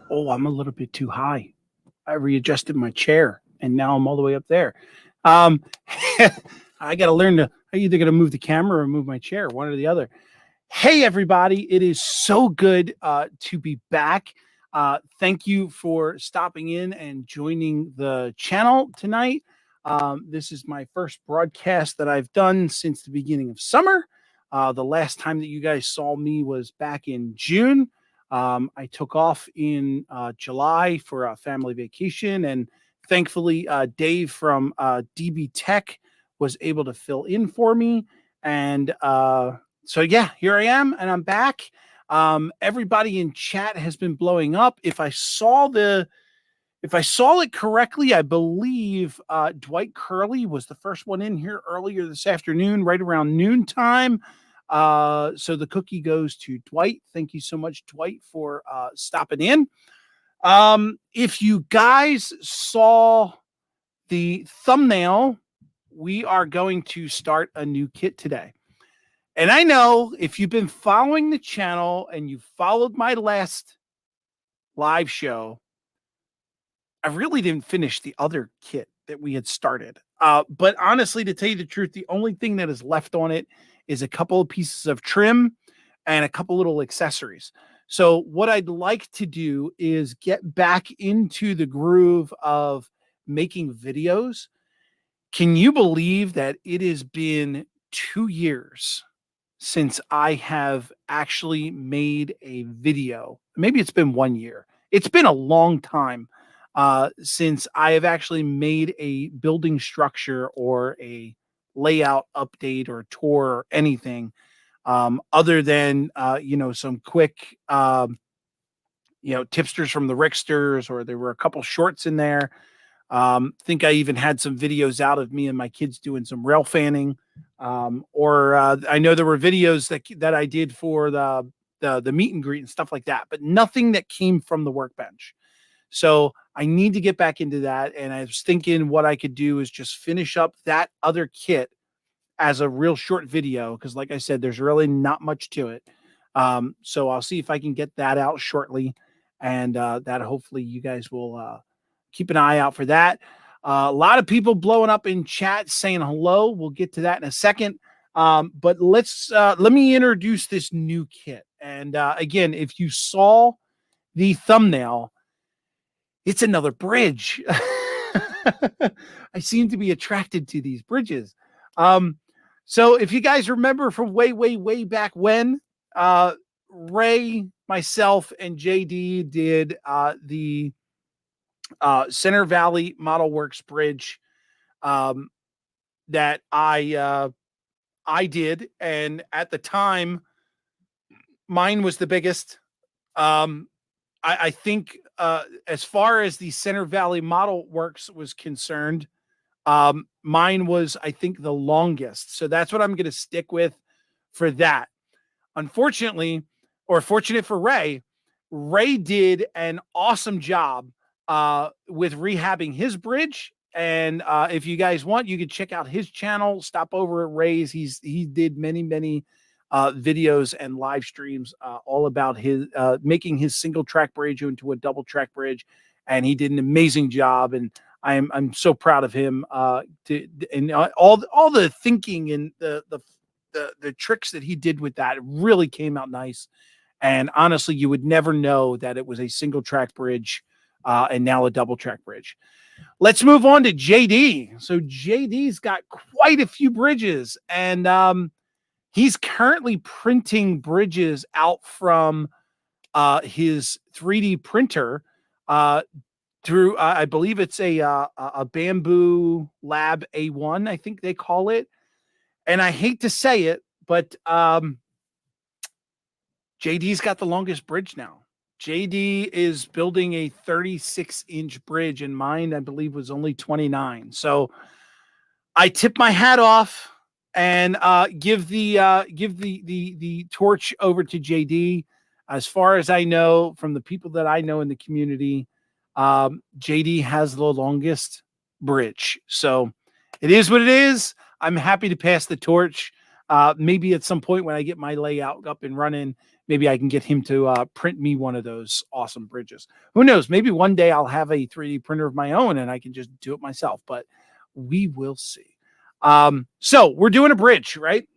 Oh, I'm a little bit too high. I readjusted my chair and now I'm all the way up there. Um, I got to learn to, I either got to move the camera or move my chair, one or the other. Hey, everybody. It is so good to be back. Thank you for stopping in and joining the channel tonight. This is my first broadcast that I've done since the beginning of summer. The last time that you guys saw me was back in June. I took off in July for a family vacation, and thankfully, Dave from DB Tech was able to fill in for me. And so, yeah, here I am, and I'm back. Everybody in chat has been blowing up. If I saw it correctly, I believe Dwight Curley was the first one in here earlier this afternoon, right around noontime. So the cookie goes to Dwight. Thank you so much, Dwight, for stopping in. If you guys saw the thumbnail, we are going to start a new kit today. And I know if you've been following the channel and you followed my last live show, I really didn't finish the other kit that we had started. But honestly, to tell you the truth, the only thing that is left on it is a couple of pieces of trim and a couple little accessories. So what I'd like to do is get back into the groove of making videos. Can you believe that it has been 2 years since I have actually made a video? Maybe it's been 1 year. It's been a long time since I have actually made a building structure or a layout update or tour or anything, other than some quick tipsters from the Ricksters, or there were a couple shorts in there. Think I even had some videos out of me and my kids doing some rail fanning. Or I know there were videos that I did for the meet and greet and stuff like that, but nothing that came from the workbench. So I need to get back into that. And I was thinking what I could do is just finish up that other kit as a real short video, because like I said, there's really not much to it. So I'll see if I can get that out shortly, and that hopefully you guys will keep an eye out for that. A lot of people blowing up in chat saying hello. We'll get to that in a second. But let me introduce this new kit. And again, if you saw the thumbnail, it's another bridge. I seem to be attracted to these bridges. So if you guys remember from way back when, Ray, myself, and JD did the Center Valley Model Works bridge that I did, and at the time, mine was the biggest. I think as far as the Center Valley Model Works was concerned, mine was, I think, the longest. So that's what I'm going to stick with for that. Unfortunately, or fortunate for Ray, Ray did an awesome job with rehabbing his bridge. And if you guys want, you can check out his channel. Stop over at Ray's. He did many videos and live streams all about his making his single track bridge into a double track bridge, and he did an amazing job. And I'm so proud of him. All the thinking and the tricks that he did with that really came out nice. And honestly, you would never know that it was a single track bridge and now a double track bridge. Let's move on to JD. So JD's got quite a few bridges, and he's currently printing bridges out from his 3D printer through, I believe it's a Bamboo Lab A1, I think they call it. And I hate to say it, but JD's got the longest bridge now. JD is building a 36-inch bridge, and mine, I believe, was only 29. So I tip my hat off and give the torch over to JD. As far as I know, from the people that I know in the community, JD has the longest bridge. So it is what it is. I'm happy to pass the torch. Maybe at some point when I get my layout up and running, maybe I can get him to print me one of those awesome bridges. Who knows? Maybe one day I'll have a 3D printer of my own and I can just do it myself, but we will see. So we're doing a bridge, right?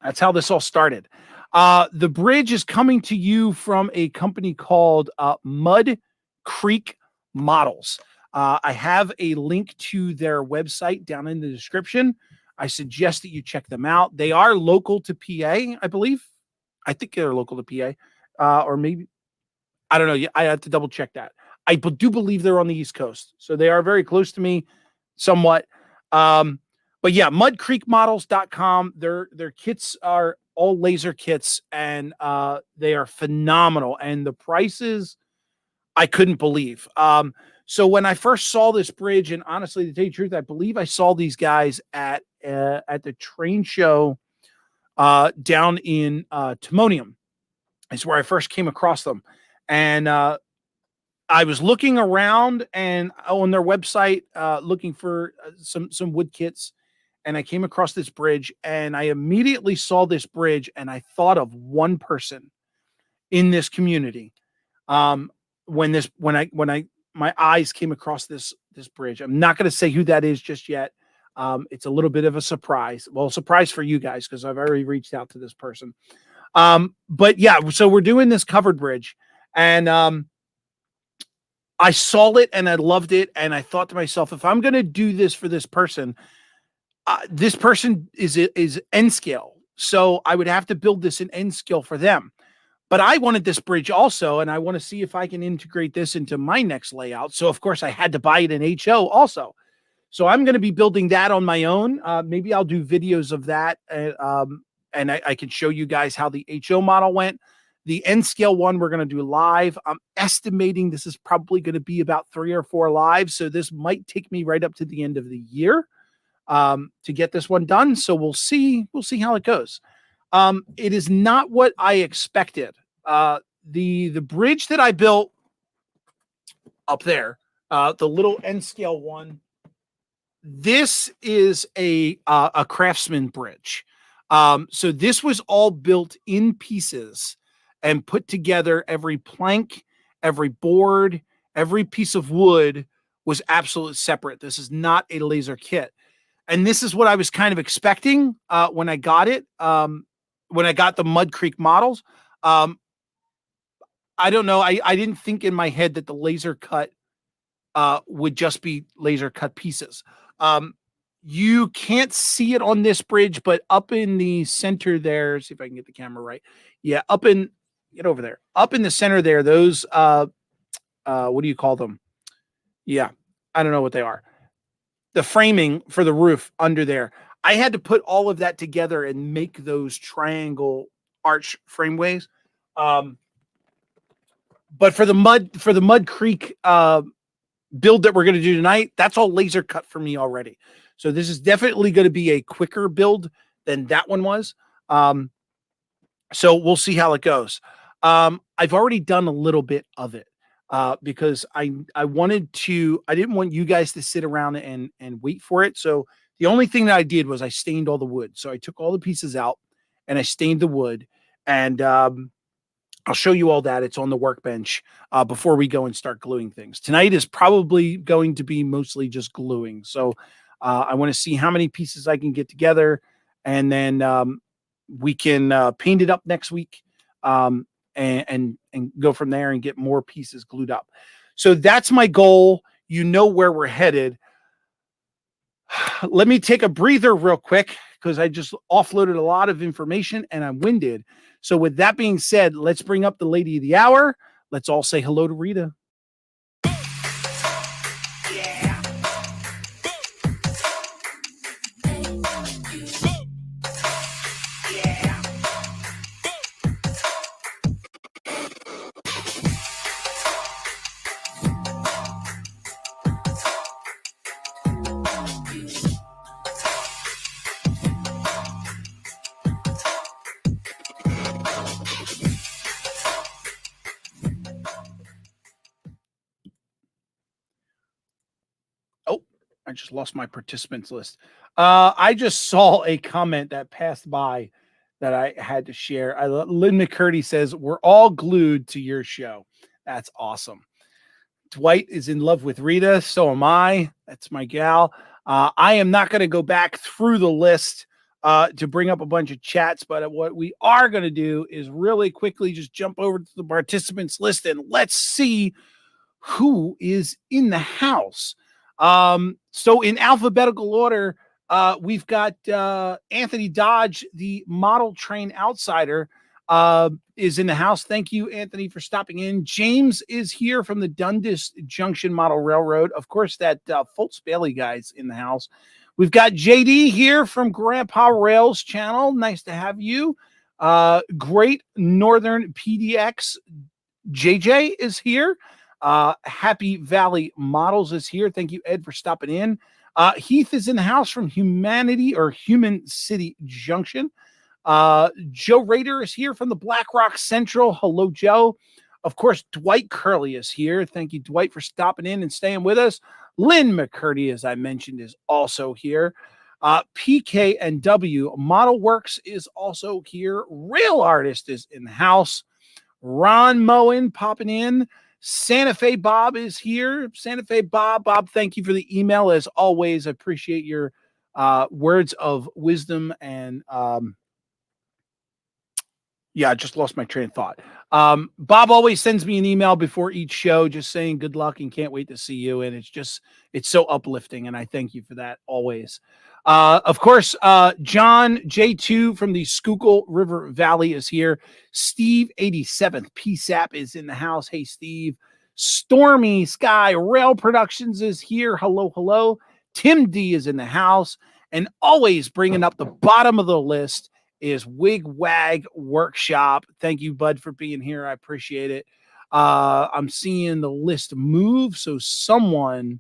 That's how this all started. The bridge is coming to you from a company called Mud Creek Models. I have a link to their website down in the description. I suggest that you check them out. They are local to PA, I believe. I think they're local to PA, or maybe I don't know. I have to double check that. I do believe they're on the East Coast, so they are very close to me, somewhat. But yeah, mudcreekmodels.com. Their kits are all laser kits, and they are phenomenal. And the prices, I couldn't believe. So when I first saw this bridge, and honestly, to tell you the truth, I believe I saw these guys at the train show down in Timonium. Is where I first came across them, and I was looking around and on their website, looking for some wood kits, and I came across this bridge, and I immediately saw this bridge, and I thought of one person in this community. When my eyes came across this bridge, I'm not going to say who that is just yet. It's a little bit of a surprise. Well, a surprise for you guys because I've already reached out to this person. But yeah, so we're doing this covered bridge, and I saw it and I loved it, and I thought to myself, if I'm going to do this for this person is N scale, so I would have to build this in N scale for them. But I wanted this bridge also, and I want to see if I can integrate this into my next layout. So of course I had to buy it in HO also. So I'm going to be building that on my own. Maybe I'll do videos of that, and I can show you guys how the HO model went. The N scale one we're going to do live. I'm estimating this is probably going to be about 3 or 4 lives, so this might take me right up to the end of the year to get this one done. So we'll see how it goes. It is not what I expected. The bridge that I built up there, the little N scale one, this is a craftsman bridge. So this was all built in pieces and put together. Every plank, every board, every piece of wood was absolutely separate. This is not a laser kit. And this is what I was kind of expecting when I got it, when I got the Mud Creek models. I don't know. I didn't think in my head that the laser cut would just be laser cut pieces. You can't see it on this bridge, but up in the center there, see if I can get the camera right. Yeah, get over there. Up in the center there, those, what do you call them? Yeah, I don't know what they are. The framing for the roof under there. I had to put all of that together and make those triangle arch frameways. But for the Mud Creek build that we're going to do tonight, that's all laser cut for me already. So this is definitely going to be a quicker build than that one was. So we'll see how it goes. I've already done a little bit of it because I didn't want you guys to sit around and wait for it. So the only thing that I did was I stained all the wood. So I took all the pieces out and I stained the wood, and I'll show you all that. It's on the workbench before we go and start gluing things. Tonight is probably going to be mostly just gluing. So I want to see how many pieces I can get together, and then we can paint it up next week and go from there and get more pieces glued up. So that's my goal. You know where we're headed. Let me take a breather real quick because I just offloaded a lot of information and I'm winded. So with that being said, let's bring up the lady of the hour. Let's all say hello to Rita. I just lost my participants list. I just saw a comment that passed by that I had to share. Lynn McCurdy says, "We're all glued to your show." That's awesome. Dwight is in love with Rita. So am I. That's my gal. I am not going to go back through the list to bring up a bunch of chats, but what we are going to do is really quickly just jump over to the participants list and let's see who is in the house. So in alphabetical order, we've got Anthony Dodge, the model train outsider, is in the house. Thank you, Anthony, for stopping in. James is here from the Dundas Junction Model Railroad. Of course, that Fultz Bailey guy's in the house. We've got JD here from Grandpa Rails channel. Nice to have you. Great Northern PDX. JJ is here. Happy Valley Models is here. Thank you, Ed, for stopping in. Heath is in the house from Human City Junction. Joe Rader is here from the Black Rock Central. Hello, Joe. Of course, Dwight Curley is here. Thank you, Dwight, for stopping in and staying with us. Lynn McCurdy, as I mentioned, is also here. PK and W Model Works is also here. Rail Artist is in the house. Ron Moen popping in. Santa Fe Bob is here. Santa Fe Bob. Bob, thank you for the email. As always, I appreciate your words of wisdom. And I just lost my train of thought. Bob always sends me an email before each show just saying good luck and can't wait to see you. And it's so uplifting. And I thank you for that always. Of course, John J2 from the Schuylkill River Valley is here. Steve 87th PSAP is in the house. Hey, Steve. Stormy Sky Rail Productions is here. Hello, hello. Tim D is in the house. And always bringing up the bottom of the list is Wig Wag Workshop. Thank you, Bud, for being here. I appreciate it. I'm seeing the list move, so someone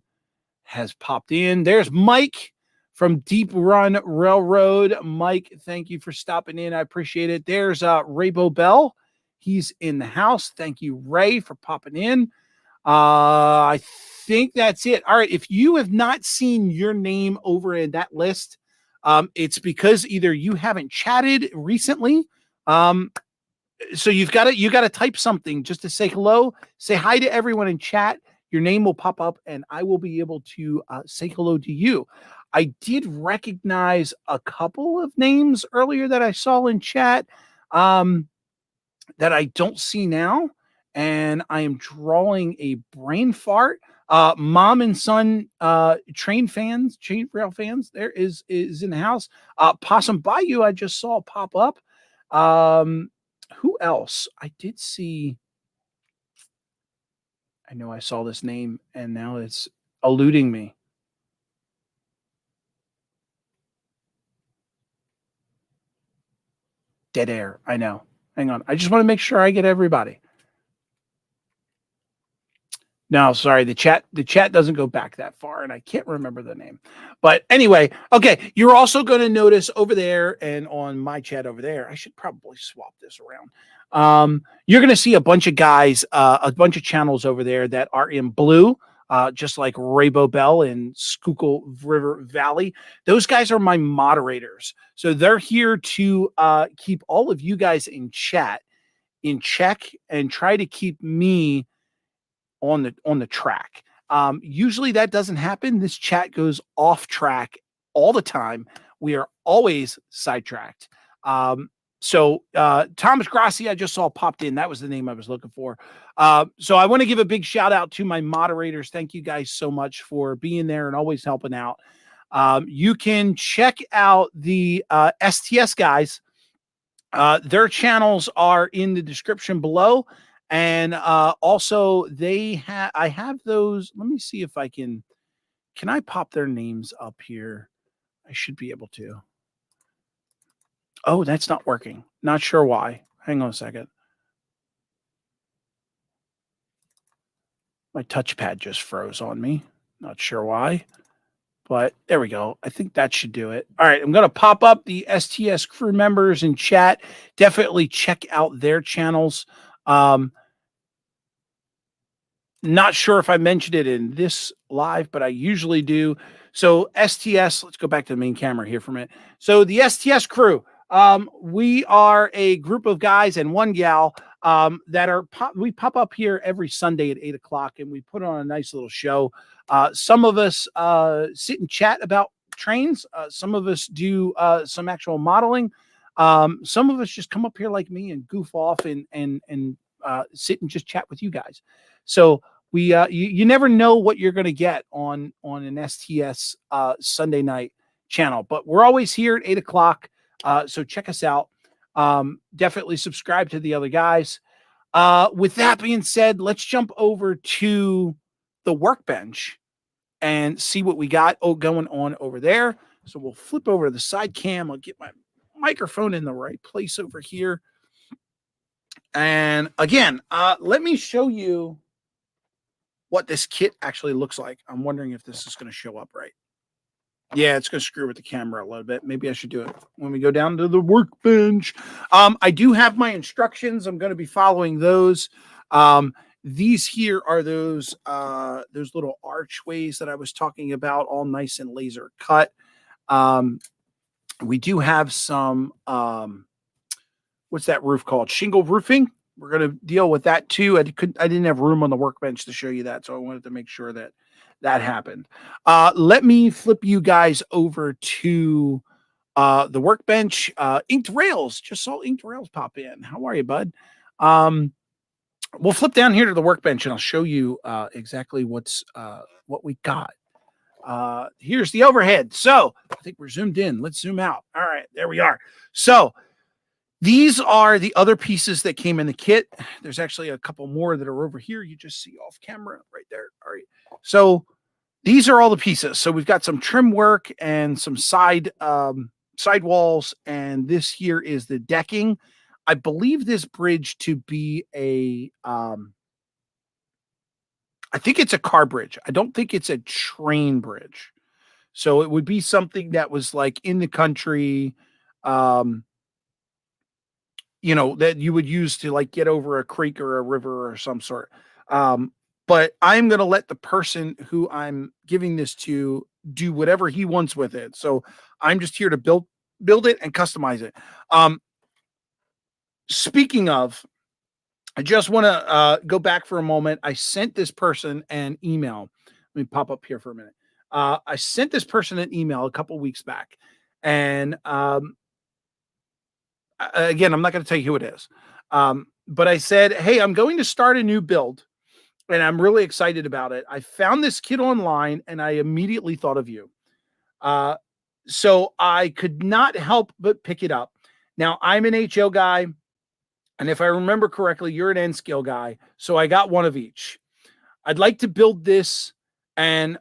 has popped in. There's Mike from Deep Run Railroad. Mike, thank you for stopping in. I appreciate it. There's Raybo Bell. He's in the house. Thank you, Ray, for popping in. I think that's it. All right, if you have not seen your name over in that list, it's because either you haven't chatted recently. So you got to type something just to say hello, say hi to everyone in chat. Your name will pop up and I will be able to say hello to you. I did recognize a couple of names earlier that I saw in chat that I don't see now. And I am drawing a brain fart. Mom and son train rail fans, there is in the house. Possum Bayou, I just saw pop up. Who else? I did see. I know I saw this name and now it's eluding me. Dead air. I know. Hang on. I just want to make sure I get everybody. No, sorry, the chat doesn't go back that far, and I can't remember the name. But anyway, okay, you're also going to notice over there and on my chat over there, I should probably swap this around. You're going to see a bunch of guys, a bunch of channels over there that are in blue, just like Raybo Bell and Schuylkill River Valley. Those guys are my moderators. So they're here to keep all of you guys in chat in check and try to keep me on the track. Usually that doesn't happen. This chat goes off track all the time. We are always sidetracked. So Thomas Grassi, I just saw popped in. That was the name I was looking for. So I want to give a big shout out to my moderators. Thank you guys so much for being there and always helping out. You can check out the STS guys. Their channels are in the description below. And also I have those. Let me see if I can I pop their names up here? I should be able to. Oh, that's not working. Not sure why. Hang on a second. My touchpad just froze on me. Not sure why, but there we go. I think that should do it. All right. I'm going to pop up the STS crew members in chat. Definitely check out their channels. Not sure if I mentioned it in this live, but I usually do. So STS, let's go back to the main camera here for a minute. So the STS crew, we are a group of guys and one gal that are we pop up here every Sunday at 8 o'clock, and we put on a nice little show. Some of us sit and chat about trains. Some of us do some actual modeling. Some of us just come up here like me and goof off and sit and just chat with you guys. So we you never know what you're going to get on an STS Sunday night channel, but we're always here at 8 o'clock. So check us out. Definitely subscribe to the other guys. With that being said, let's jump over to the workbench and see what we got going on over there. So we'll flip over to the side cam. I'll get my microphone in the right place over here. And again, let me show you what this kit actually looks like. I'm wondering if this is going to show up right. Yeah, it's going to screw with the camera a little bit. Maybe I should do it when we go down to the workbench. I do have my instructions. I'm going to be following those. These here are those little archways that I was talking about, all nice and laser cut. We do have some, what's that roof called? Shingle roofing. We're going to deal with that too. I didn't have room on the workbench to show you that, so I wanted to make sure that happened. Let me flip you guys over to the workbench. Inked Rails. Just saw Inked Rails pop in. How are you, bud? We'll flip down here to the workbench and I'll show you exactly what we got. Here's the overhead. So I think we're zoomed in. Let's zoom out. All right, there we are. So these are the other pieces that came in the kit. There's actually a couple more that are over here. You just see off camera right there. All right. So these are all the pieces. So we've got some trim work and some side walls. And this here is the decking. I believe this bridge to be I think it's a car bridge. I don't think it's a train bridge. So it would be something that was like in the country, that you would use to like get over a creek or a river or some sort. But I'm going to let the person who I'm giving this to do whatever he wants with it. So I'm just here to build it and customize it. Speaking of, I just want to go back for a moment. I sent this person an email. Let me pop up here for a minute. I sent this person an email a couple weeks back, and again, I'm not going to tell you who it is. But I said, hey, I'm going to start a new build and I'm really excited about it. I found this kit online and I immediately thought of you. So I could not help but pick it up. Now I'm an HO guy. And if I remember correctly, you're an N scale guy. So I got one of each. I'd like to build this, and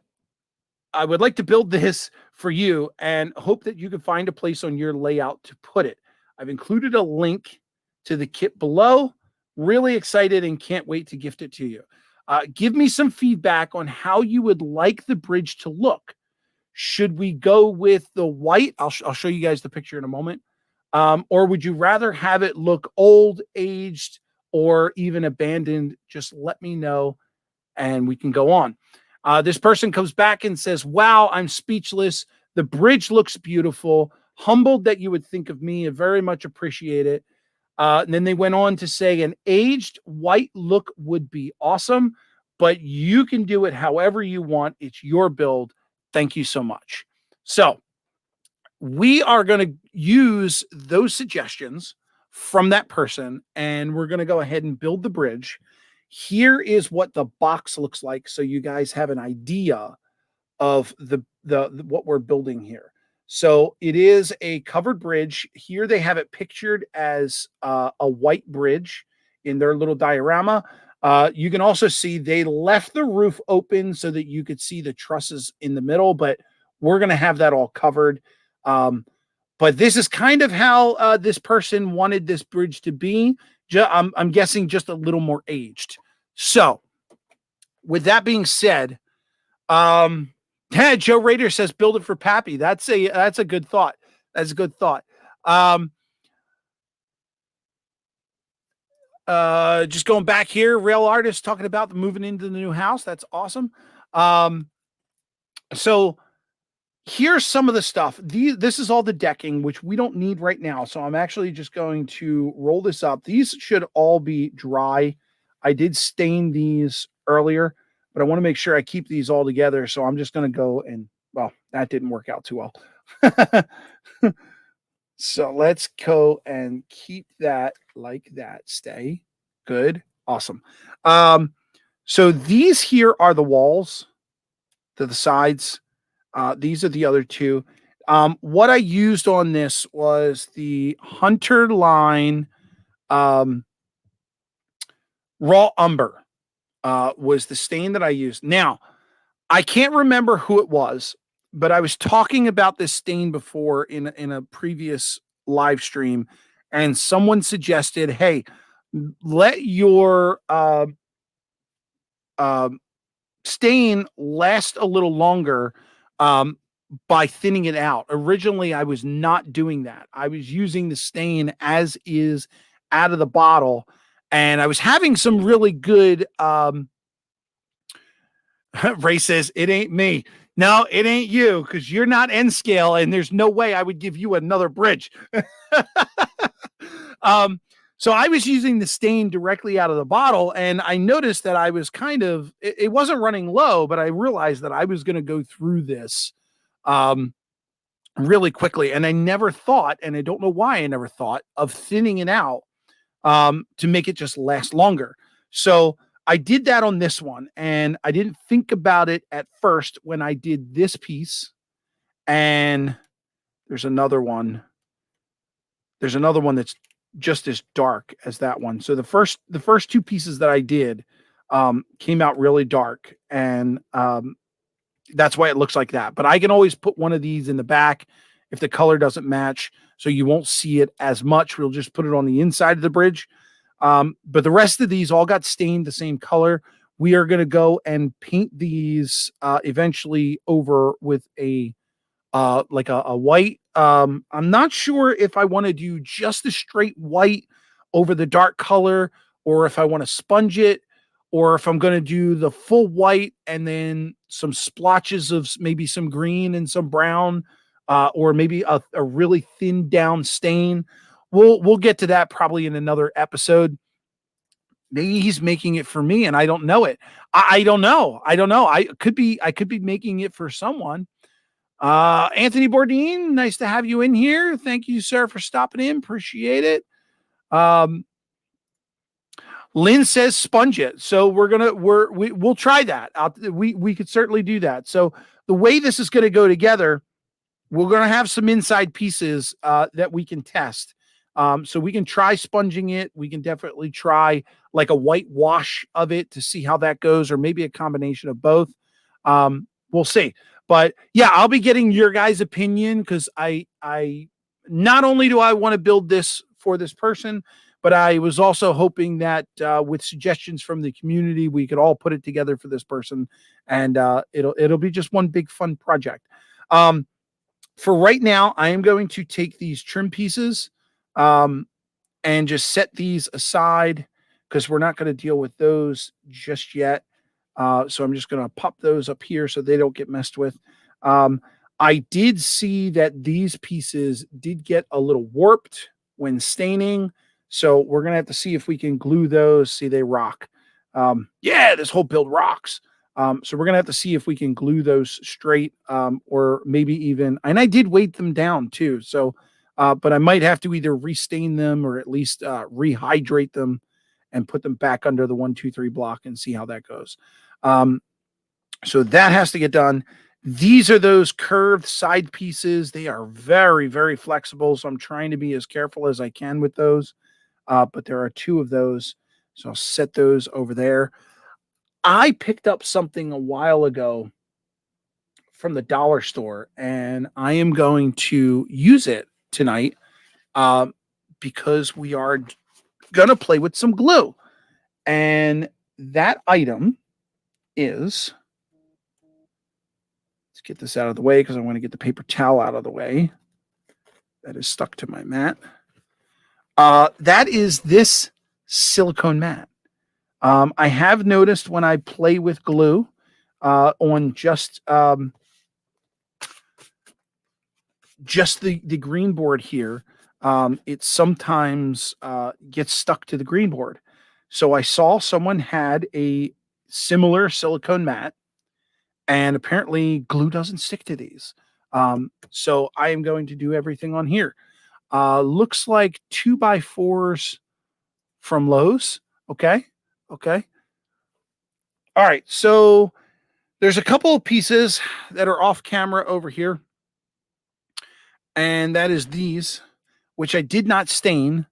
I would like to build this for you and hope that you can find a place on your layout to put it. I've included a link to the kit below. Really excited and can't wait to gift it to you. Give me some feedback on how you would like the bridge to look. Should we go with the white? I'll show you guys the picture in a moment. Or would you rather have it look old, aged, or even abandoned? Just let me know and we can go on. This person comes back and says, wow, I'm speechless. The bridge looks beautiful. Humbled that you would think of me. I very much appreciate it. And then they went on to say an aged white look would be awesome, but you can do it however you want. It's your build. Thank you so much. So we are going to use those suggestions from that person, and we're going to go ahead and build the bridge. Here is what the box looks like, so you guys have an idea of the what we're building here. So it is a covered bridge. Here they have it pictured as a white bridge in their little diorama. You can also see they left the roof open so that you could see the trusses in the middle, but we're going to have that all covered. But this is kind of how this person wanted this bridge to be. I'm guessing just a little more aged. So with that being said, Joe Rader says, build it for Pappy. That's a good thought. That's a good thought. Just going back here, Rail Artist talking about the moving into the new house. That's awesome. So here's some of the stuff. This is all the decking, which we don't need right now. So I'm actually just going to roll this up. These should all be dry. I did stain these earlier, but I want to make sure I keep these all together. So I'm just going to go and, well, that didn't work out too well. So let's go and keep that like that. Stay good. Awesome. So these here are the walls to the sides. These are the other two. What I used on this was the Hunter Line Raw Umber was the stain that I used. Now, I can't remember who it was, but I was talking about this stain before in a previous live stream, and someone suggested, hey, let your stain last a little longer by thinning it out. Originally, I was not doing that. I was using the stain as is out of the bottle, and I was having some really good Ray says, it ain't me. No, it ain't you, because you're not N scale, and there's no way I would give you another bridge. So I was using the stain directly out of the bottle, and I noticed that I was kind of, it wasn't running low, but I realized that I was going to go through this really quickly. And I never thought, and I don't know why I never thought of thinning it out to make it just last longer. So I did that on this one, and I didn't think about it at first when I did this piece. And there's another one. There's another one that's just as dark as that one. So the first two pieces that I did came out really dark, and that's why it looks like that. But I can always put one of these in the back if the color doesn't match, so you won't see it as much. We'll just put it on the inside of the bridge. But the rest of these all got stained the same color. We are going to go and paint these eventually over with a like a white. I'm not sure if I want to do just a straight white over the dark color, or if I want to sponge it, or if I'm going to do the full white and then some splotches of maybe some green and some brown, or maybe a really thin down stain. We'll get to that probably in another episode. Maybe he's making it for me and I don't know it. I don't know. I could be making it for someone. Anthony Bourdin, nice to have you in here. Thank you, sir, for stopping in. Appreciate it. Lynn says sponge it. So we'll try that. We could certainly do that. So the way this is going to go together, we're going to have some inside pieces that we can test. So we can try sponging it. We can definitely try like a white wash of it to see how that goes, or maybe a combination of both. We'll see. But yeah, I'll be getting your guys' opinion, because I not only do I want to build this for this person, but I was also hoping that with suggestions from the community, we could all put it together for this person, and it'll be just one big fun project. For right now, I am going to take these trim pieces and just set these aside, because we're not going to deal with those just yet. So I'm just going to pop those up here so they don't get messed with. I did see that these pieces did get a little warped when staining. So we're going to have to see if we can glue those. See, they rock. Yeah, this whole build rocks. So we're going to have to see if we can glue those straight, or maybe even, and I did weight them down too. So, but I might have to either restain them or at least rehydrate them and put them back under the 1, 2, 3 block and see how that goes. So that has to get done. These are those curved side pieces. They are very, very flexible. So I'm trying to be as careful as I can with those. But there are 2 of those. So I'll set those over there. I picked up something a while ago from the dollar store, and I am going to use it tonight because we are going to play with some glue. And that item is, let's get this out of the way because I want to get the paper towel out of the way. That is stuck to my mat. That is this silicone mat. I have noticed when I play with glue on just the green board here, it sometimes gets stuck to the green board. So I saw someone had a similar silicone mat, and apparently glue doesn't stick to these. So I am going to do everything on here. Looks like 2x4s from Lowe's. Okay. Okay. All right. So there's a couple of pieces that are off camera over here, and that is these, which I did not stain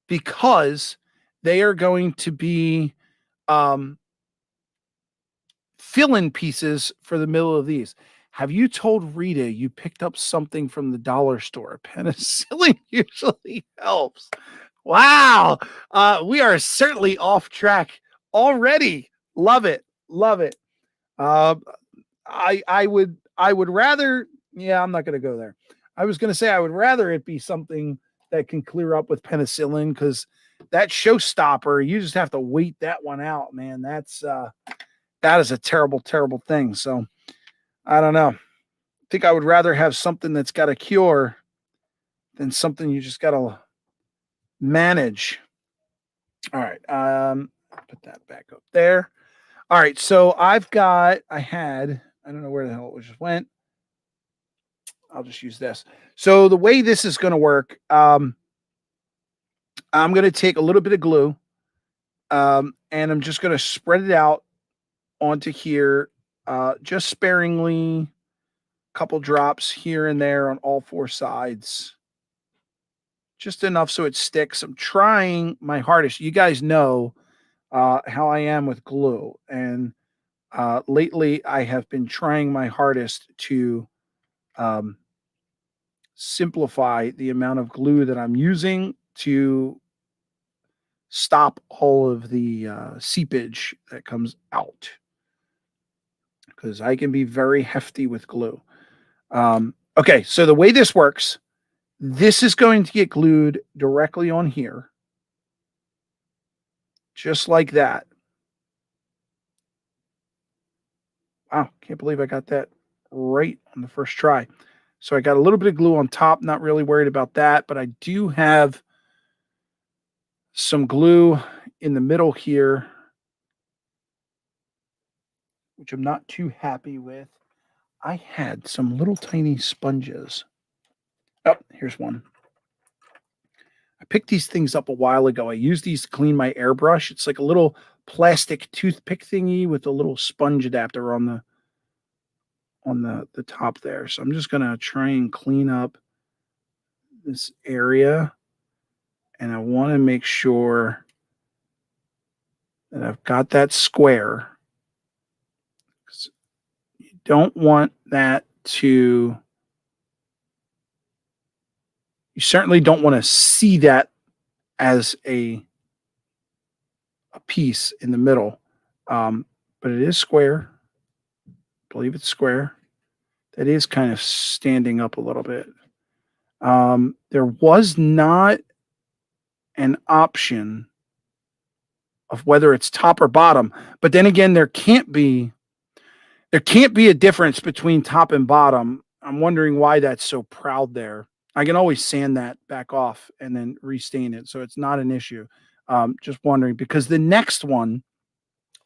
because they are going to be um, fill-in pieces for the middle of these. Have you told Rita you picked up something from the dollar store? Penicillin usually helps. Wow. We are certainly off track already. Love it. Love it. Uh, I would rather, yeah, I'm not gonna go there. I was gonna say I would rather it be something that can clear up with penicillin, because that showstopper, you just have to wait that one out, man. That is a terrible, terrible thing. So I don't know. I think I would rather have something that's got a cure than something you just gotta manage. All right. Put that back up there. All right. So I don't know where the hell it just went. I'll just use this. So the way this is going to work, I'm going to take a little bit of glue, and I'm just going to spread it out onto here, just sparingly, a couple drops here and there on all four sides, just enough so it sticks. I'm trying my hardest. You guys know how I am with glue, and lately I have been trying my hardest to um, simplify the amount of glue that I'm using to stop all of the seepage that comes out, because I can be very hefty with glue. Okay, so the way this works, this is going to get glued directly on here, just like that. Wow, can't believe I got that right on the first try. So I got a little bit of glue on top, not really worried about that, but I do have some glue in the middle here, which I'm not too happy with. I had some little tiny sponges. Oh, here's one. I picked these things up a while ago. I used these to clean my airbrush. It's like a little plastic toothpick thingy with a little sponge adapter on the top there. So I'm just gonna try and clean up this area, and I want to make sure that I've got that square. You don't want that to. You certainly don't want to see that as a piece in the middle, but it is square. I believe it's square. That is kind of standing up a little bit. There was not an option of whether it's top or bottom, but then again, there can't be a difference between top and bottom. I'm wondering why that's so proud there. I can always sand that back off and then restain it, so it's not an issue. Just wondering, because the next one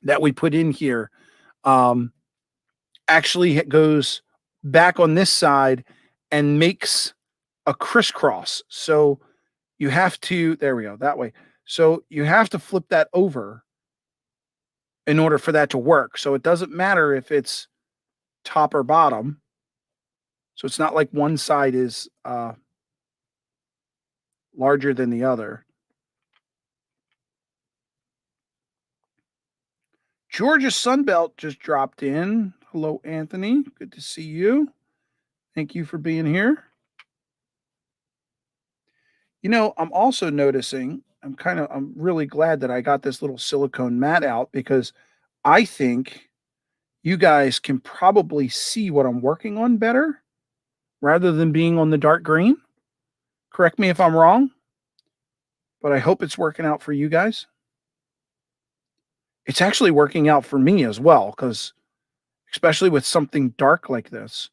that we put in here um, actually goes back on this side and makes a crisscross. So you have to, there we go, that way. So you have to flip that over in order for that to work. So it doesn't matter if it's top or bottom. So it's not like one side is larger than the other. Georgia Sunbelt just dropped in. Hello, Anthony. Good to see you. Thank you for being here. You know, I'm also noticing, I'm really glad that I got this little silicone mat out, because I think you guys can probably see what I'm working on better rather than being on the dark green. Correct me if I'm wrong, but I hope it's working out for you guys. it's actually working out for me as well, because especially with something dark like this,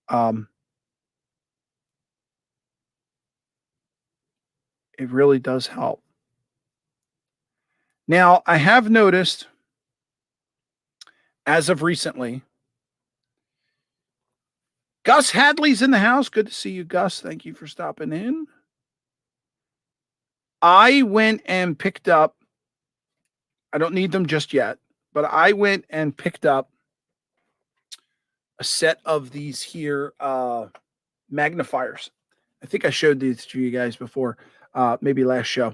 um, it really does help. Now, I have noticed as of recently, Gus Hadley's in the house. Good to see you, Gus. Thank you for stopping in. I went and picked up, I don't need them just yet, but I went and picked up a set of these here magnifiers. I think I showed these to you guys before, maybe last show.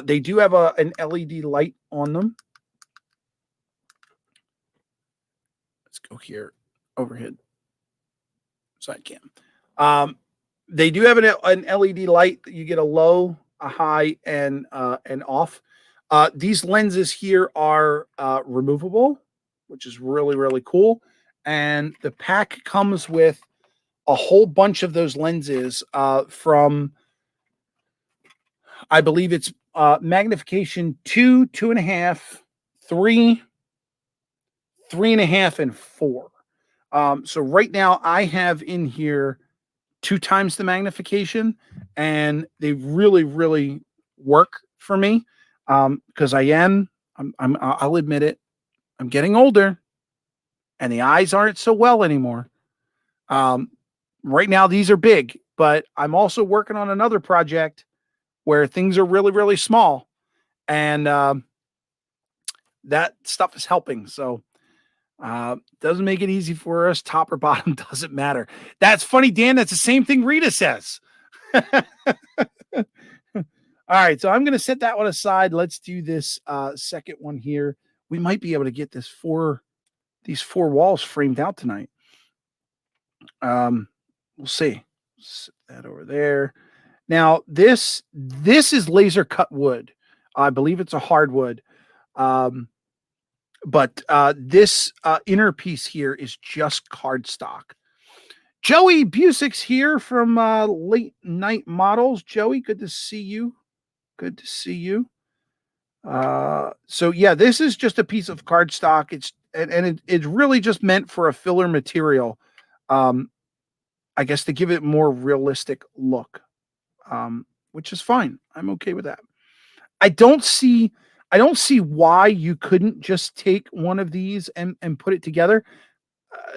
They do have an LED light on them. Let's go here, overhead side cam. They do have an LED light. You get a low, a high, and off. These lenses here are removable, which is really really cool. And the pack comes with a whole bunch of those lenses from, I believe it's magnification 2, 2.5, 3, 3.5, and 4. So right now I have in here 2 times the magnification, and they really, really work for me. Because I'll admit it, I'm getting older, and the eyes aren't so well anymore. Um, right now these are big, but I'm also working on another project where things are really, really small, and that stuff is helping. So doesn't make it easy for us. Top or bottom doesn't matter. That's funny, Dan. That's the same thing Rita says. All right, so I'm going to set that one aside. Let's do this second one here. We might be able to get these 4 walls framed out tonight. We'll see. Set that over there. Now this is laser cut wood. I believe it's a hardwood. But this inner piece here is just cardstock. Joey Busick's here from Late Night Models. Joey, good to see you. Good to see you. So yeah, this is just a piece of cardstock. It's really just meant for a filler material. I guess to give it more realistic look. Which is fine. I'm okay with that. I don't see I don't see why you couldn't just take one of these and put it together. Uh,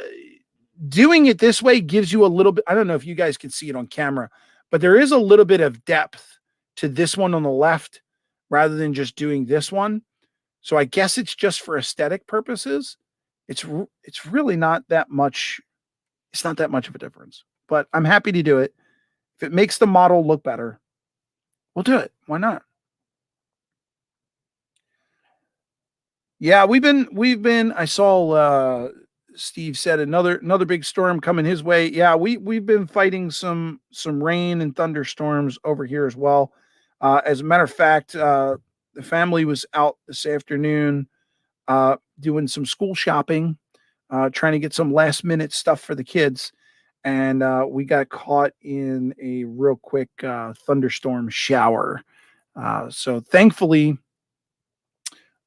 Doing it this way gives you a little bit. I don't know if you guys can see it on camera, but there is a little bit of depth to this one on the left rather than just doing this one. So I guess it's just for aesthetic purposes. It's really not that much. It's not that much of a difference, but I'm happy to do it. If it makes the model look better, we'll do it. Why not? Yeah, we've been I saw Steve said another big storm coming his way. Yeah, we've been fighting some rain and thunderstorms over here as well. As a matter of fact, the family was out this afternoon doing some school shopping, trying to get some last minute stuff for the kids, and we got caught in a real quick thunderstorm shower. So thankfully,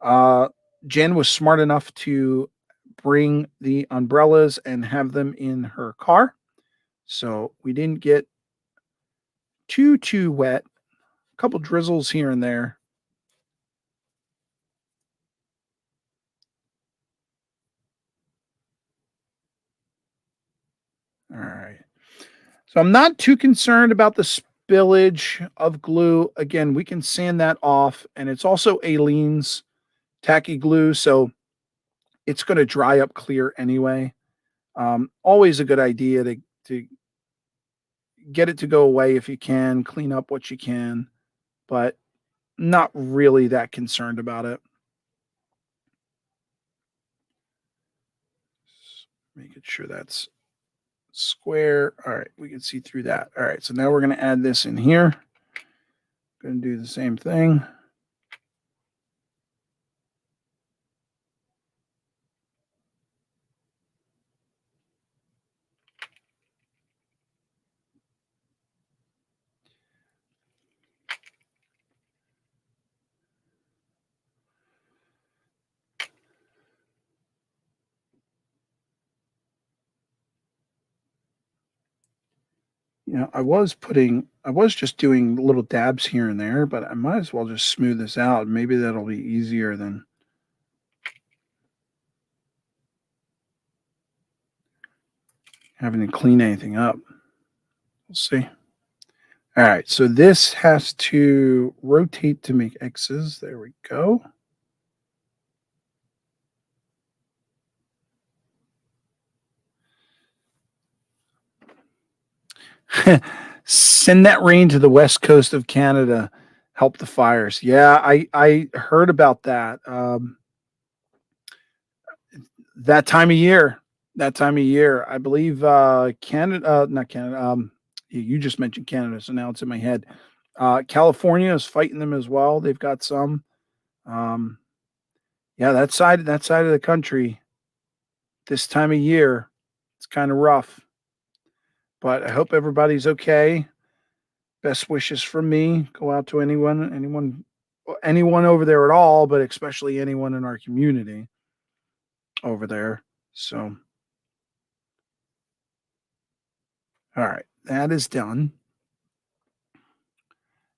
uh, Jen was smart enough to bring the umbrellas and have them in her car. So we didn't get too wet. A couple drizzles here and there. All right. So I'm not too concerned about the spillage of glue. Again, we can sand that off, and it's also Aleene's tacky glue, so it's going to dry up clear anyway. Always a good idea to get it to go away if you can, clean up what you can, but not really that concerned about it. Making sure that's square. All right, we can see through that. All right, so now we're going to add this in here. Going to do the same thing. I was just doing little dabs here and there, but I might as well just smooth this out. Maybe that'll be easier than having to clean anything up. We'll see. All right, so this has to rotate to make X's. There we go. Send that rain to the west coast of Canada. Help the fires. Yeah, I heard about that. That time of year. That time of year. I believe Canada, not Canada. You just mentioned Canada, so now it's in my head. California is fighting them as well. They've got some. Um, yeah, that side of the country this time of year, it's kind of rough. But I hope everybody's okay. Best wishes from me go out to anyone over there at all, but especially anyone in our community over there. So, all right, that is done.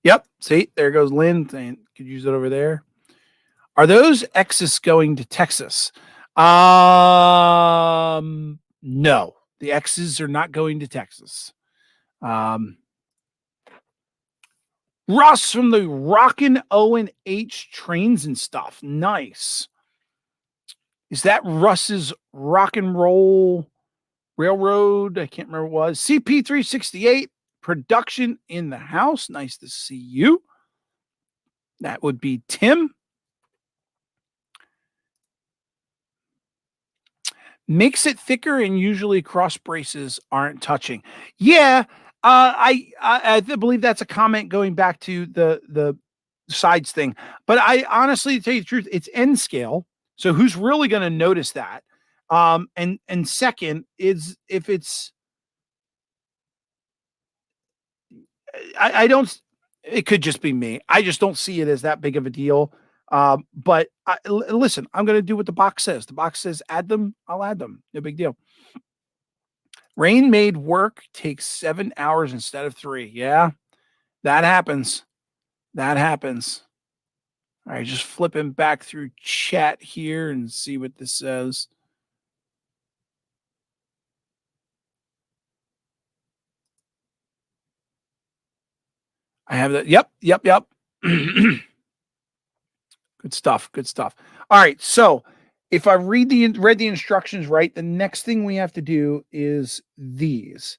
Yep. See, there goes Lynn saying could use it over there. Are those X's going to Texas? No, the X's are not going to Texas. Russ from the Rockin' O and H trains and stuff. Nice. Is that Russ's rock and roll railroad? I can't remember what it was. CP368 production in the house. Nice to see you. That would be Tim. Makes it thicker and usually cross braces aren't touching. Yeah, I believe that's a comment going back to the sides thing. But I honestly, to tell you the truth, it's end scale. So who's really going to notice that? And second is if it's I don't. It could just be me. I just don't see it as that big of a deal. But listen, I'm going to do what the box says. The box says add them. I'll add them. No big deal. Rain made work take 7 hours instead of 3. Yeah, that happens. That happens. All right, just flipping back through chat here and see what this says. I have that. Yep. Good stuff. Good stuff. All right. So if I read the instructions right, the next thing we have to do is these.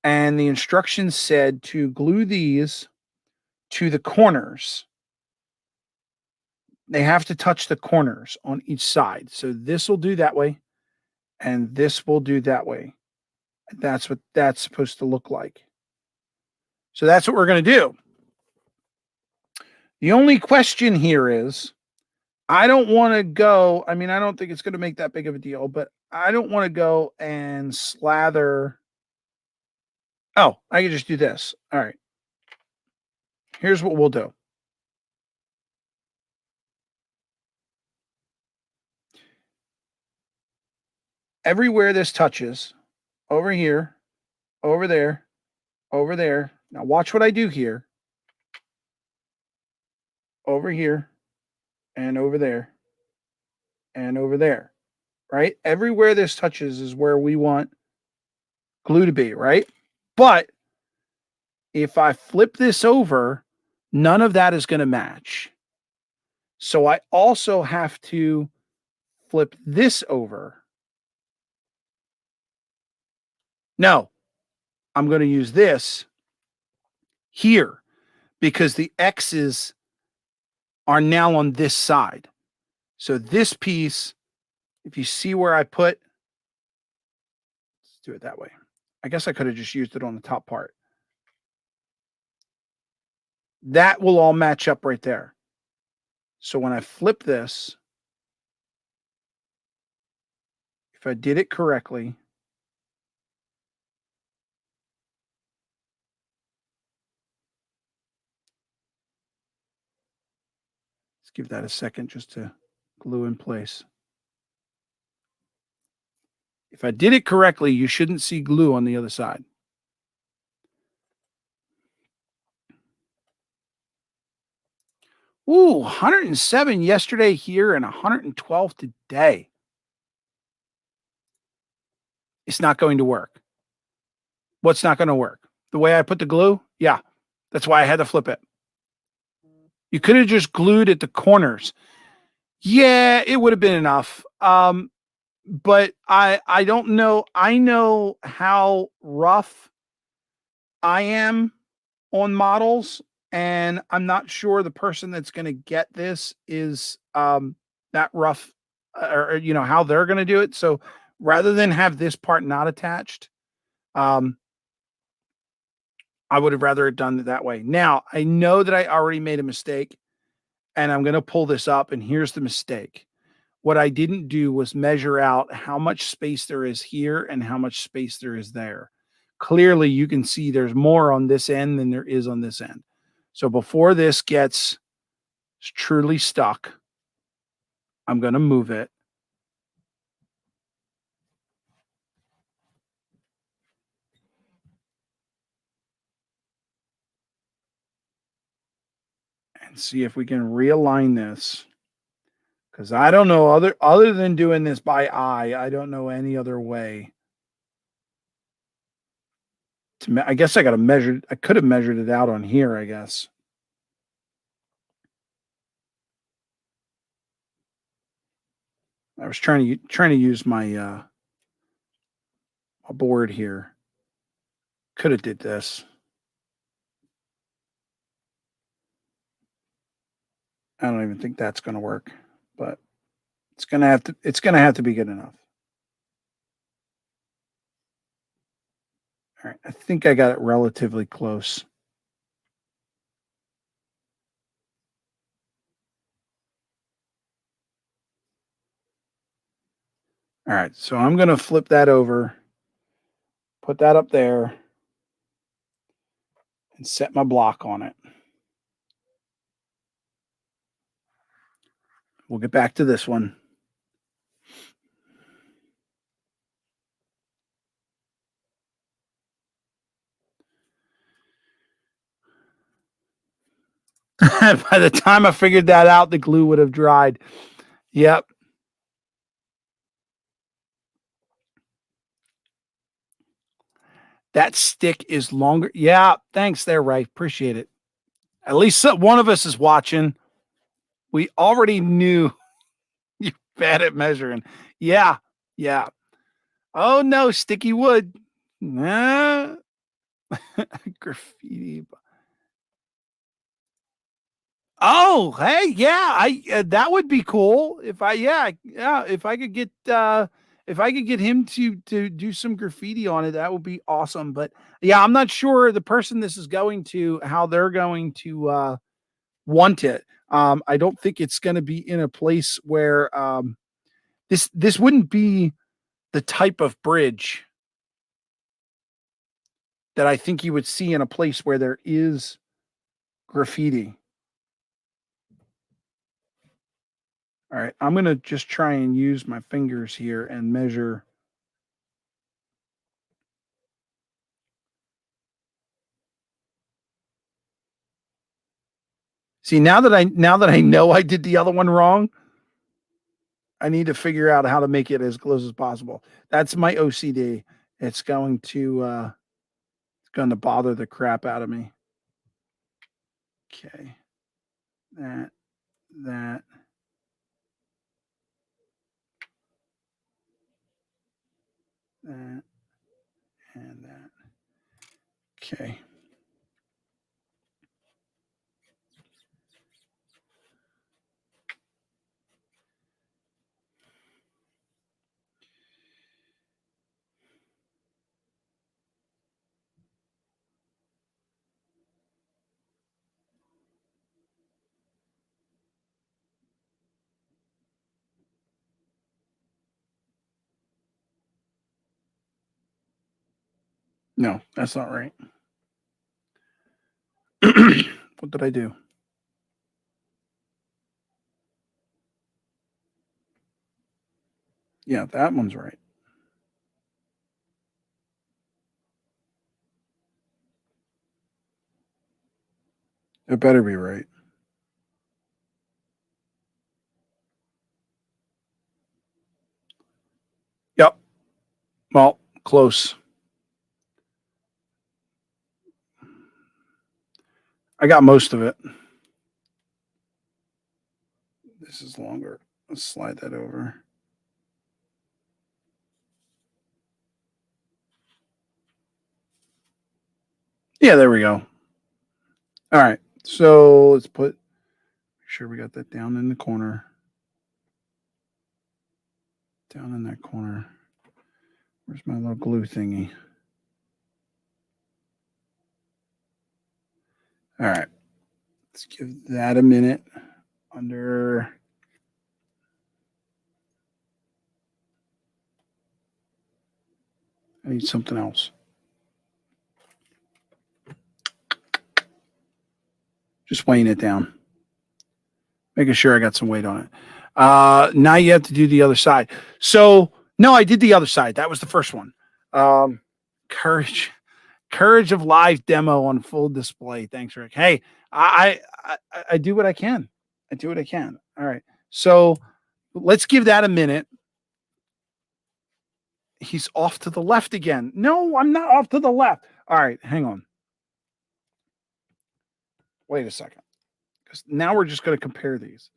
And the instructions said to glue these to the corners. They have to touch the corners on each side. So this will do that way, and this will do that way. That's what that's supposed to look like. So that's what we're going to do. The only question here is I don't want to go. I mean, I don't think it's going to make that big of a deal, but I don't want to go and slather. Oh, I can just do this. All right. Here's what we'll do. Everywhere this touches, over here, over there, over there. Now watch what I do here. Over here, and over there, and over there. Right? Everywhere this touches is where we want glue to be, right? But if I flip this over, none of that is going to match. So I also have to flip this over. No, I'm going to use this here because the X's are now on this side. So this piece, if you see where I put, let's do it that way. I guess I could have just used it on the top part. That will all match up right there. So when I flip this, if I did it correctly, let's give that a second just to glue in place. If I did it correctly, you shouldn't see glue on the other side. Ooh, 107 yesterday here and 112 today. It's not going to work. What's not going to work? The way I put the glue? Yeah. That's why I had to flip it. You could have just glued at the corners. Yeah, it would have been enough. But I don't know. I know how rough I am on models, and I'm not sure the person that's going to get this is that rough, or you know how they're going to do it. So rather than have this part not attached, um, I would have rather it done it that way. Now I know that I already made a mistake, and I'm going to pull this up. And here's the mistake. What I didn't do was measure out how much space there is here and how much space there is there. Clearly, you can see there's more on this end than there is on this end. So before this gets truly stuck, I'm going to move it. And see if we can realign this. Because I don't know other than doing this by eye, I don't know any other way. I guess I got to measure. I could have measured it out on here, I guess. I was trying to use my board here. Could have did this. I don't even think that's going to work, but it's going to have to be good enough. All right, I think I got it relatively close. All right, so I'm going to flip that over, put that up there, and set my block on it. We'll get back to this one. By the time I figured that out, the glue would have dried. Yep. That stick is longer. Yeah, thanks there, Ray. Appreciate it. At least one of us is watching. We already knew you're bad at measuring. Yeah, yeah. Oh no, sticky wood. Nah. Graffiti. Oh, hey, yeah, I that would be cool if I yeah, if I could get him to do some graffiti on it, that would be awesome. But yeah, I'm not sure the person this is going to how they're going to want it. I don't think it's going to be in a place where this wouldn't be the type of bridge that I think you would see in a place where there is graffiti. All right, I'm going to just try and use my fingers here and measure. See, now that I know I did the other one wrong, I need to figure out how to make it as close as possible. That's my OCD. It's going to bother the crap out of me. Okay. That that that and that. Okay. No, that's not right. What did I do? Yeah, that one's right. It better be right. Well, close. I got most of it. This is longer. Let's slide that over. Yeah, there we go. All right. So let's make sure we got that down in the corner. Down in that corner. Where's my little glue thingy? All right. Let's give that a minute. I need something else. Just weighing it down. Making sure I got some weight on it. Now you have to do the other side. So, no, I did the other side. That was the first one. Courage of live demo on full display. Thanks, Rick. Hey, I do what I can. I do what I can. All right. So let's give that a minute. He's off to the left again. No, I'm not off to the left. All right, hang on. Wait a second. Because now we're just going to compare these.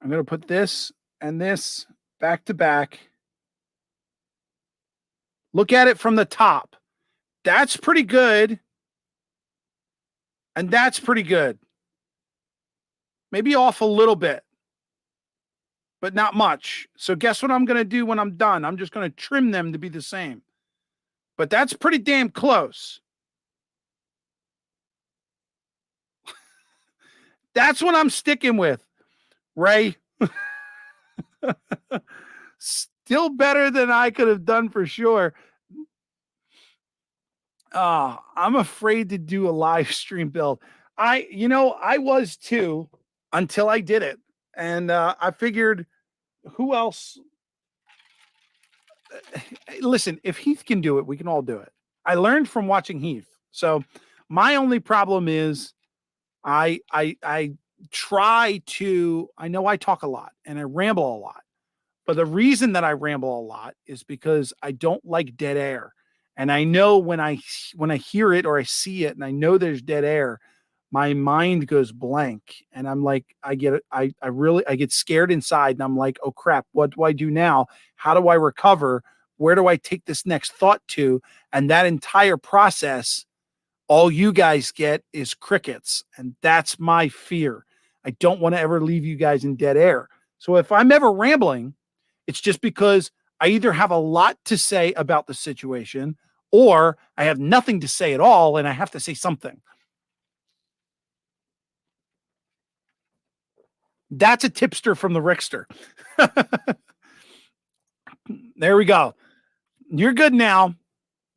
I'm going to put this and this back to back. Look at it from the top. That's pretty good. And that's pretty good. Maybe off a little bit, but not much. So guess what I'm going to do when I'm done? I'm just going to trim them to be the same. But that's pretty damn close. That's what I'm sticking with, Ray. Still better than I could have done for sure. I'm afraid to do a live stream build. I was too until I did it. And I figured, who else? Listen, if Heath can do it, we can all do it. I learned from watching Heath. So my only problem is I try to, I know I talk a lot and I ramble a lot. But the reason that I ramble a lot is because I don't like dead air. And I know when I hear it or I see it and I know there's dead air, my mind goes blank and I'm like, I get scared inside and I'm like, oh crap, what do I do now? How do I recover? Where do I take this next thought to? And that entire process, all you guys get is crickets. And that's my fear. I don't want to ever leave you guys in dead air. So if I'm ever rambling, it's just because I either have a lot to say about the situation or I have nothing to say at all and I have to say something. That's a tipster from the Rickster. There we go. You're good now.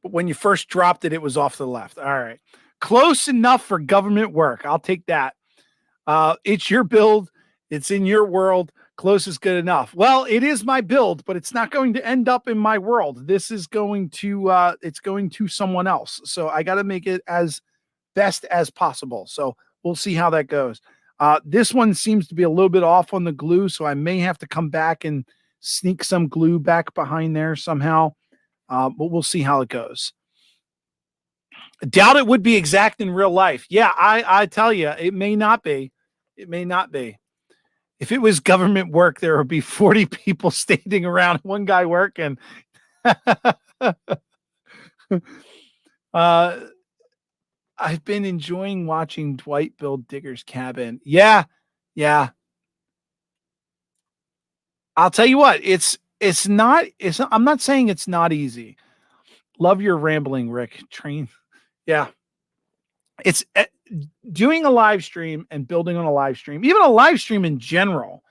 But when you first dropped it, it was off to the left. All right. Close enough for government work. I'll take that. It's your build. It's in your world. Close is good enough. Well, it is my build, but it's not going to end up in my world. This is going to, it's going to someone else. So I got to make it as best as possible. So we'll see how that goes. This one seems to be a little bit off on the glue, so I may have to come back and sneak some glue back behind there somehow. But we'll see how it goes. Doubt it would be exact in real life. Yeah, I tell you, it may not be. It may not be. If it was government work, there would be 40 people standing around, one guy working. I've been enjoying watching Dwight build Digger's cabin. Yeah. I'll tell you what, I'm not saying it's not easy. Love your rambling, Rick. Train. Yeah. It's doing a live stream and building on a live stream, even a live stream in general.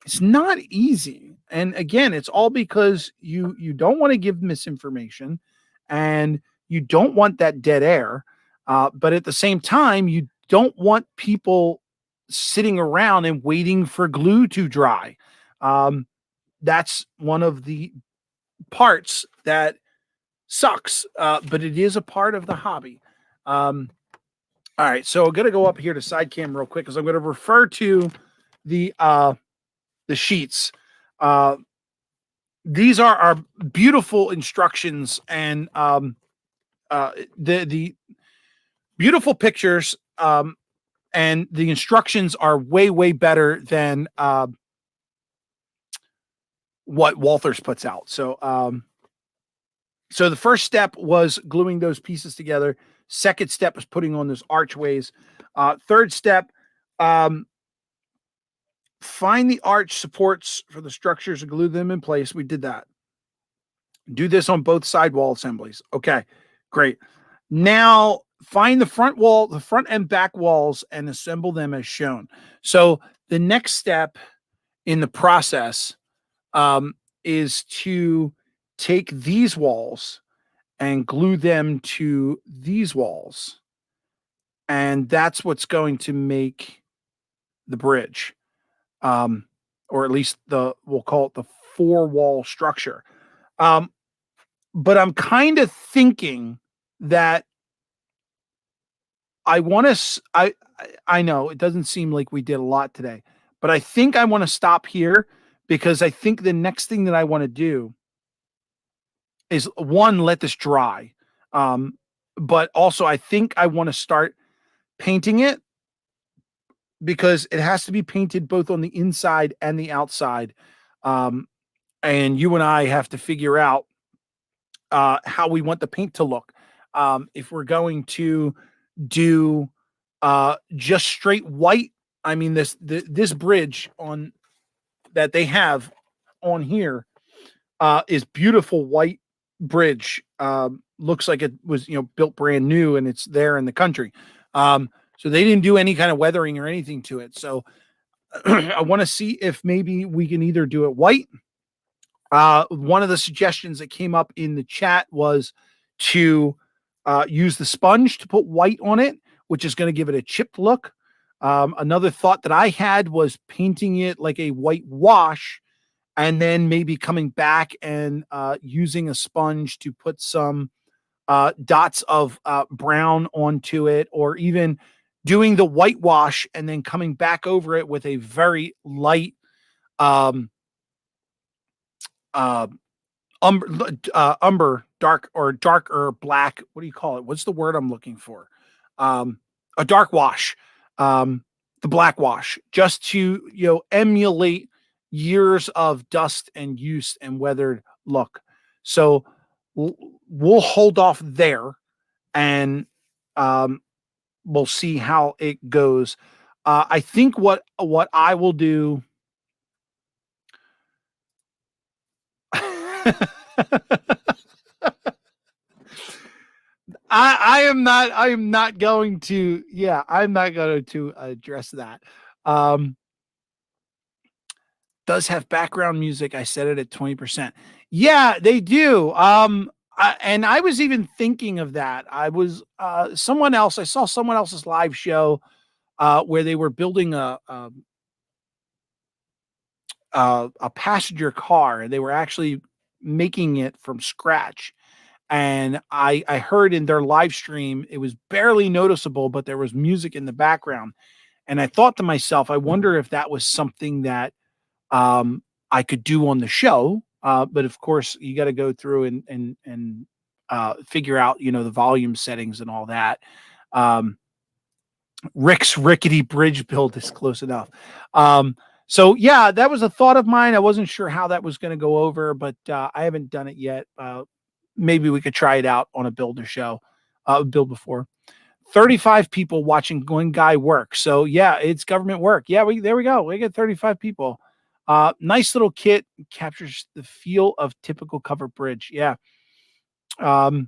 It's not easy. And again, it's all because you don't want to give misinformation and you don't want that dead air. But at the same time, you don't want people sitting around and waiting for glue to dry. That's one of the parts that sucks, but it is a part of the hobby. All right, so I'm going to go up here to side cam real quick because I'm going to refer to the sheets. these are our beautiful instructions, and the beautiful pictures, and the instructions are way better than what Walthers puts out. So the first step was gluing those pieces together. Second step was putting on those archways. Third step, um, find the arch supports for the structures and glue them in place. We did that. Do this on both side wall assemblies. Okay, great. Now find the front wall, the front and back walls, and assemble them as shown. So the next step in the process, is to take these walls and glue them to these walls. And that's what's going to make the bridge, um, or at least we'll call it the four wall structure. Um, but I'm kind of thinking that I want to, I know it doesn't seem like we did a lot today, but I think I want to stop here because I think the next thing that I want to do is one, let this dry. Um, but also I think I want to start painting it because it has to be painted both on the inside and the outside. Um, and you and I have to figure out how we want the paint to look. If we're going to do just straight white, I mean this bridge on that they have on here is beautiful white bridge. Looks like it was built brand new and it's there in the country. So they didn't do any kind of weathering or anything to it. So I want to see if maybe we can either do it white. One of the suggestions that came up in the chat was to use the sponge to put white on it, which is going to give it a chipped look. Another thought that I had was painting it like a white wash and then maybe coming back and using a sponge to put some dots of brown onto it, or even doing the whitewash and then coming back over it with a very light um, uh, umber, dark or darker black. What do you call it? What's the word I'm looking for? A dark wash, the black wash, just to emulate years of dust and use and weathered look. So we'll hold off there, and um, we'll see how it goes. I think what I will do. I am not going to, yeah, I'm not going to address that. Um, does have background music. I set it at 20%. Yeah, they do. And I was even thinking of that. I was someone else, I saw someone else's live show where they were building a passenger car, and they were actually making it from scratch. And I heard in their live stream, it was barely noticeable, but there was music in the background. And I thought to myself, I wonder if that was something that I could do on the show. But of course, you got to go through and figure out, the volume settings and all that. Rick's rickety bridge build is close enough. So yeah, that was a thought of mine. I wasn't sure how that was going to go over, but I haven't done it yet. Maybe we could try it out on a builder show, build before. 35 people watching one guy work. So yeah, it's government work. Yeah, there we go. We get 35 people. Nice little kit, captures the feel of typical covered bridge. Yeah. Now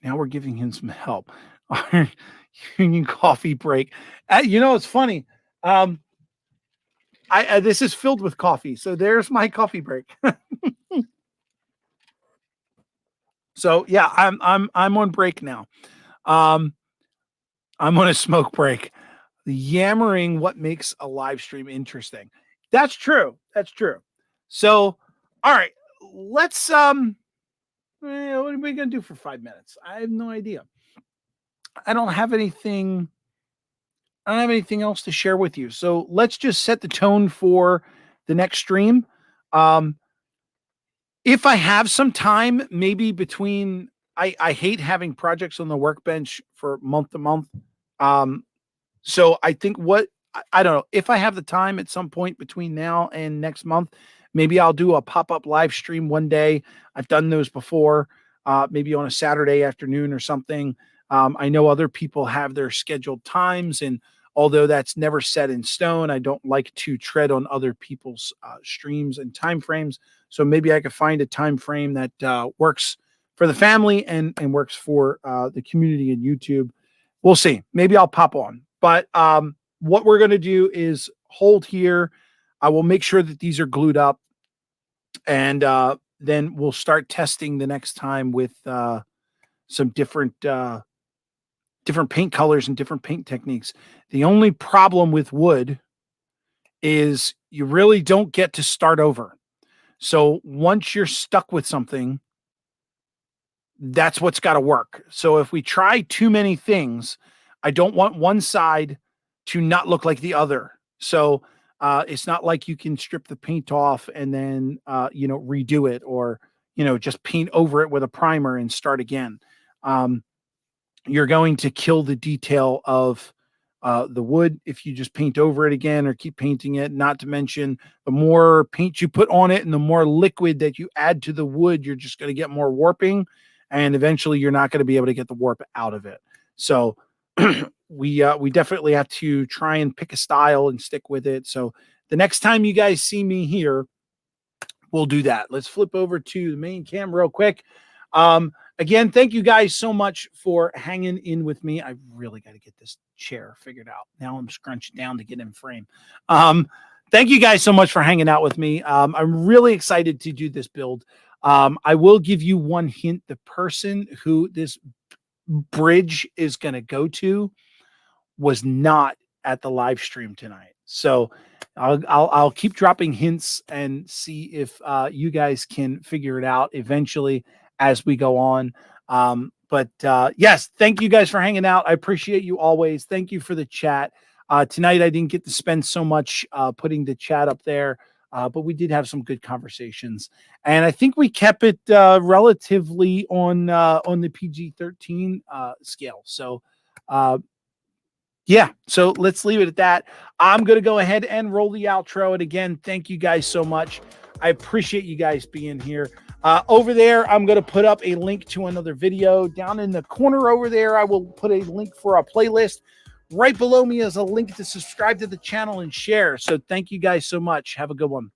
we're giving him some help. Union coffee break. It's funny. This is filled with coffee. So there's my coffee break. So yeah, I'm on break now. I'm on a smoke break. Yammering what makes a live stream interesting. That's true. That's true. So, all right, let's what are we gonna do for 5 minutes? I have no idea. I don't have anything. I don't have anything else to share with you. So let's just set the tone for the next stream. Um, If I have some time, maybe between I hate having projects on the workbench for month to month. Um, so I think what I don't know if I have the time at some point between now and next month, maybe I'll do a pop-up live stream one day. I've done those before, maybe on a Saturday afternoon or something. I know other people have their scheduled times, and although that's never set in stone, I don't like to tread on other people's streams and time frames. So maybe I could find a time frame that works for the family and works for the community in YouTube. We'll see. Maybe I'll pop on. But what we're going to do is hold here. I will make sure that these are glued up, and then we'll start testing the next time with some different paint colors and different paint techniques. The only problem with wood is you really don't get to start over. So once you're stuck with something, that's what's got to work. So if we try too many things, I don't want one side to not look like the other. So it's not like you can strip the paint off and then redo it, or just paint over it with a primer and start again. Um, you're going to kill the detail of the wood if you just paint over it again or keep painting it. Not to mention, the more paint you put on it and the more liquid that you add to the wood, you're just going to get more warping, and eventually you're not going to be able to get the warp out of it. So we definitely have to try and pick a style and stick with it. So the next time you guys see me here, we'll do that. Let's flip over to the main cam real quick. Again, thank you guys so much for hanging in with me. I really got to get this chair figured out. Now I'm scrunched down to get in frame. Thank you guys so much for hanging out with me. I'm really excited to do this build. I will give you one hint. The person who this bridge is going to go to was not at the live stream tonight. So I'll keep dropping hints and see if you guys can figure it out eventually as we go on. But yes, thank you guys for hanging out. I appreciate you always. Thank you for the chat. Tonight I didn't get to spend so much putting the chat up there, but we did have some good conversations, and I think we kept it relatively on the PG-13 scale. So yeah, so let's leave it at that. I'm going to go ahead and roll the outro. And again, thank you guys so much. I appreciate you guys being here. Over there, I'm going to put up a link to another video. Down in the corner over there, I will put a link for a playlist. Right below me is a link to subscribe to the channel and share. So thank you guys so much. Have a good one.